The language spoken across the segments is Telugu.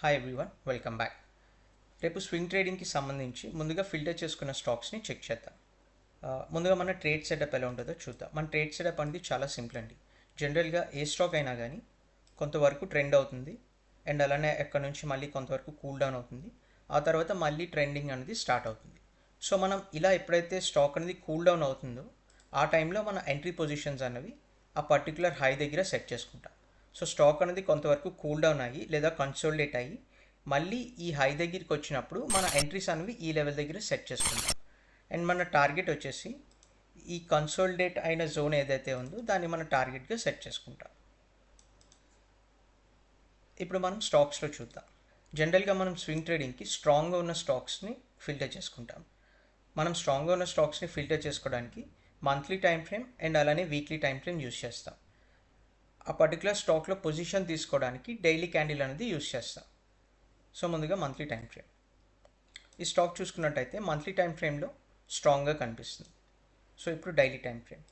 Hi everyone, welcome back. రేపు స్వింగ్ ట్రేడింగ్కి సంబంధించి ముందుగా ఫిల్టర్ చేసుకున్న స్టాక్స్ని చెక్ చేద్దాం. ముందుగా మన ట్రేడ్ సెటప్ ఎలా ఉంటుందో చూద్దాం. మన ట్రేడ్ సెటప్ అనేది చాలా సింపుల్ అండి. జనరల్గా ఏ స్టాక్ అయినా కానీ కొంతవరకు ట్రెండ్ అవుతుంది అండ్ అలానే ఎక్కడ నుంచి మళ్ళీ కొంతవరకు కూల్ డౌన్ అవుతుంది. ఆ తర్వాత మళ్ళీ ట్రెండింగ్ అనేది స్టార్ట్ అవుతుంది. సో మనం ఇలా ఎప్పుడైతే స్టాక్ అనేది కూల్ డౌన్ అవుతుందో ఆ టైంలో మన ఎంట్రీ పొజిషన్స్ అనేవి ఆ పర్టికులర్ హై దగ్గర సెట్ చేసుకుంటాం. సో స్టాక్ అనేది కొంతవరకు కూల్ డౌన్ అయ్యి లేదా కన్సోలిడేట్ అయ్యి మళ్ళీ ఈ హై దగ్గరికి వచ్చినప్పుడు మన ఎంట్రీస్ అనేవి ఈ లెవెల్ దగ్గర సెట్ చేసుకుంటాం. అండ్ మన టార్గెట్ వచ్చేసి ఈ కన్సోలిడేట్ అయిన జోన్ ఏదైతే ఉందో దాన్ని మన టార్గెట్గా సెట్ చేసుకుంటాం. ఇప్పుడు మనం స్టాక్స్లో చూద్దాం. జనరల్గా మనం స్వింగ్ ట్రేడింగ్కి స్ట్రాంగ్గా ఉన్న స్టాక్స్ని ఫిల్టర్ చేసుకుంటాం. మనం స్ట్రాంగ్గా ఉన్న స్టాక్స్ని ఫిల్టర్ చేసుకోవడానికి మంత్లీ టైం ఫ్రేమ్ అండ్ అలానే వీక్లీ టైం ఫ్రేమ్ యూస్ చేస్తాం. ఆ పర్టికులర్ స్టాక్లో పొజిషన్ తీసుకోవడానికి డైలీ క్యాండిల్ అనేది యూస్ చేస్తాం. సో ముందుగా మంత్లీ టైం ఫ్రేమ్. ఈ స్టాక్ చూసుకున్నట్టయితే మంత్లీ టైం ఫ్రేమ్లో స్ట్రాంగ్గా కనిపిస్తుంది. సో ఇప్పుడు డైలీ టైం ఫ్రేమ్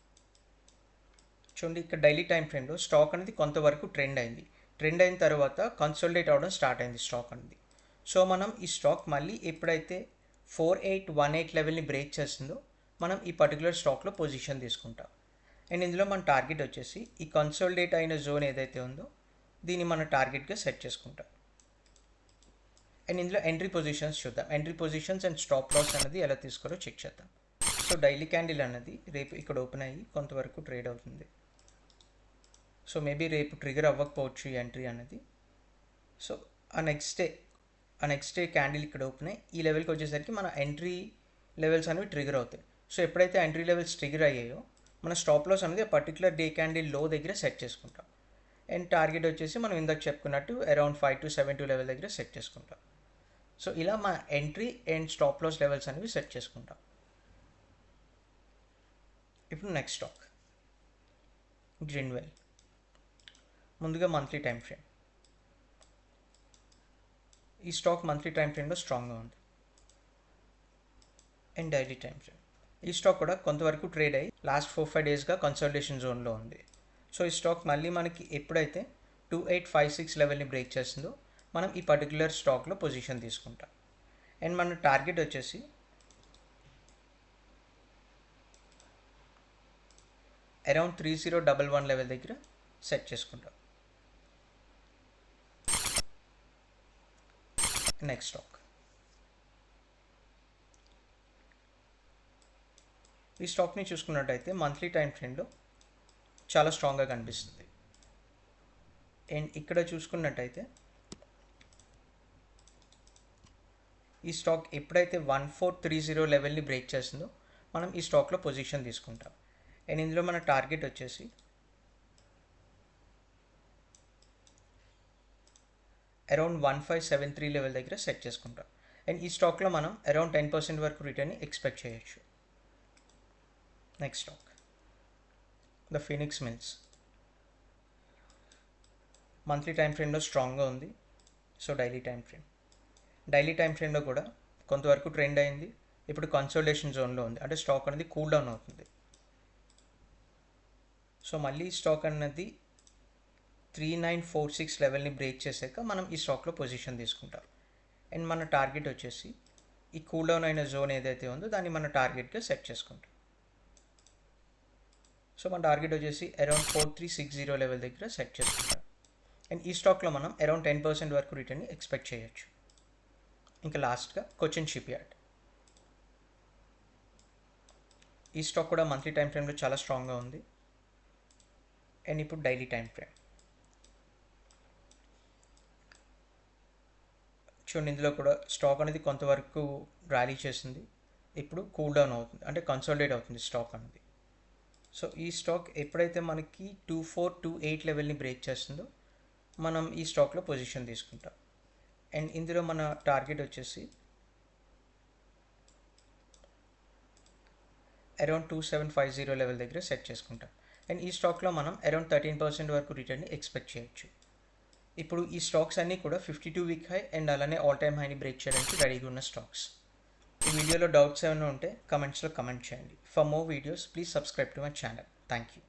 చూడండి. ఇక్కడ డైలీ టైం ఫ్రేమ్లో స్టాక్ అనేది కొంతవరకు ట్రెండ్ అయింది. ట్రెండ్ అయిన తర్వాత కన్సోలిడేట్ అవ్వడం స్టార్ట్ అయింది స్టాక్ అనేది. సో మనం ఈ స్టాక్ మళ్ళీ ఎప్పుడైతే 4818 లెవెల్ని బ్రేక్ చేస్తుందో మనం ఈ పర్టికులర్ స్టాక్లో పొజిషన్ తీసుకుంటాం. అండ్ ఇందులో మన టార్గెట్ వచ్చేసి ఈ కన్సోలిడేట్ అయిన జోన్ ఏదైతే ఉందో దీన్ని మన టార్గెట్గా సెట్ చేసుకుంటాం. అండ్ ఇందులో ఎంట్రీ పొజిషన్స్ చూద్దాం. Entry positions and stop loss అనేది ఎలా తీసుకోవాలో చెక్ చేద్దాం. సో డైలీ క్యాండిల్ అనేది రేపు ఇక్కడ ఓపెన్ అయ్యి కొంతవరకు ట్రేడ్ అవుతుంది. సో మేబీ రేపు ట్రిగర్ అవ్వకపోవచ్చు ఈ ఎంట్రీ అనేది. సో ఆ నెక్స్ట్ డే క్యాండిల్ ఇక్కడ ఓపెన్ అయ్యి ఈ లెవెల్కి వచ్చేసరికి మన ఎంట్రీ లెవెల్స్ అనేవి ట్రిగర్ అవుతాయి. సో ఎప్పుడైతే ఎంట్రీ లెవెల్స్ ట్రిగర్ అయ్యాయో మన స్టాప్ లాస్ అనేది పర్టికులర్ డే క్యాండిల్ లో దగ్గర సెట్ చేసుకుంటాం. అండ్ టార్గెట్ వచ్చేసి మనం ఇందాక చెప్పుకున్నట్టు అరౌండ్ 5272 లెవెల్ దగ్గర సెట్ చేసుకుంటాం. సో ఇలా మన entry and stop loss levels అనేవి సెట్ చేసుకుంటాం. ఇప్పుడు నెక్స్ట్ స్టాక్ గ్రీన్వెల్. ముందుగా మంత్లీ టైం ఫ్రేమ్. ఈ స్టాక్ మంత్లీ టైం ఫ్రేమ్లో స్ట్రాంగ్గా ఉంది. And daily time frame. ఈ స్టాక్ కూడా కొంతవరకు ట్రేడ్ అయ్యి లాస్ట్ 4-5 డేస్గా కన్సల్టేషన్ జోన్లో ఉంది. సో ఈ స్టాక్ మళ్ళీ మనకి ఎప్పుడైతే 2856 లెవెల్ని బ్రేక్ చేస్తుందో మనం ఈ పర్టికులర్ స్టాక్లో పొజిషన్ తీసుకుంటాం. అండ్ మన టార్గెట్ వచ్చేసి అరౌండ్ 3011 లెవెల్ దగ్గర సెట్ చేసుకుంటాం. Next stock. ఈ స్టాక్ని చూసుకున్నట్టయితే మంత్లీ టైం ఫ్రేమ్లో చాలా స్ట్రాంగ్గా కనిపిస్తుంది. అండ్ ఇక్కడ చూసుకున్నట్టయితే ఈ స్టాక్ ఎప్పుడైతే 1430 లెవెల్ని బ్రేక్ చేస్తుందో మనం ఈ స్టాక్లో పొజిషన్ తీసుకుంటాం. అండ్ ఇందులో మన టార్గెట్ వచ్చేసి అరౌండ్ 1573 లెవెల్ దగ్గర సెట్ చేసుకుంటాం. అండ్ ఈ స్టాక్లో మనం అరౌండ్ 10% వరకు రిటర్న్ని ఎక్స్పెక్ట్ చేయొచ్చు. Next stock the Phoenix Mills. Monthly time ఫ్రేమ్లో స్ట్రాంగ్గా ఉంది. సో డైలీ టైం ఫ్రేమ్లో కూడా కొంతవరకు ట్రెండ్ అయింది. ఇప్పుడు కన్సోలిడేషన్ జోన్లో ఉంది, అంటే స్టాక్ అనేది కూల్ డౌన్ అవుతుంది. సో మళ్ళీ స్టాక్ అనేది 3946 లెవెల్ని బ్రేక్ చేసాక మనం ఈ స్టాక్లో పొజిషన్ తీసుకుంటాం. అండ్ మన టార్గెట్ వచ్చేసి ఈ కూల్ డౌన్ అయిన జోన్ ఏదైతే ఉందో దాన్ని మన టార్గెట్గా సెట్ చేసుకుంటాం. సో మన టార్గెట్ వచ్చేసి అరౌండ్ 4360 లెవెల్ దగ్గర సెట్ చేసుకుంటాం. అండ్ ఈ స్టాక్లో మనం అరౌండ్ 10% వరకు రిటర్న్ని ఎక్స్పెక్ట్ చేయొచ్చు. ఇంకా లాస్ట్గా కొచ్చిన్ షిప్ యార్డ్. ఈ స్టాక్ కూడా మంత్లీ టైం ఫ్రేమ్లో చాలా స్ట్రాంగ్గా ఉంది. అండ్ ఇప్పుడు డైలీ టైం ఫ్రేమ్ చూడండి. ఇందులో కూడా స్టాక్ అనేది కొంతవరకు ర్యాలీ చేసింది. ఇప్పుడు కూల్ డౌన్ అవుతుంది, అంటే కన్సోలిడేట్ అవుతుంది స్టాక్ అనేది. సో ఈ స్టాక్ ఎప్పుడైతే మనకి 2428 లెవెల్ని బ్రేక్ చేస్తుందో మనం ఈ స్టాక్లో పొజిషన్ తీసుకుంటాం. అండ్ ఇందులో మన టార్గెట్ వచ్చేసి అరౌండ్ 2750 లెవెల్ దగ్గర సెట్ చేసుకుంటాం. అండ్ ఈ స్టాక్లో మనం అరౌండ్ 13% వరకు రిటర్న్ని ఎక్స్పెక్ట్ చేయొచ్చు. ఇప్పుడు ఈ స్టాక్స్ అన్నీ కూడా 52 వీక్ హై అండ్ అలానే ఆల్ టైమ్ హైని బ్రేక్ చేయడానికి రెడీగా ఉన్న స్టాక్స్. ఈ వీడియోలో డౌట్స్ ఏమైనా ఉంటే కమెంట్స్లో కమెంట్ చేయండి. For more videos please subscribe to my channel. Thank you.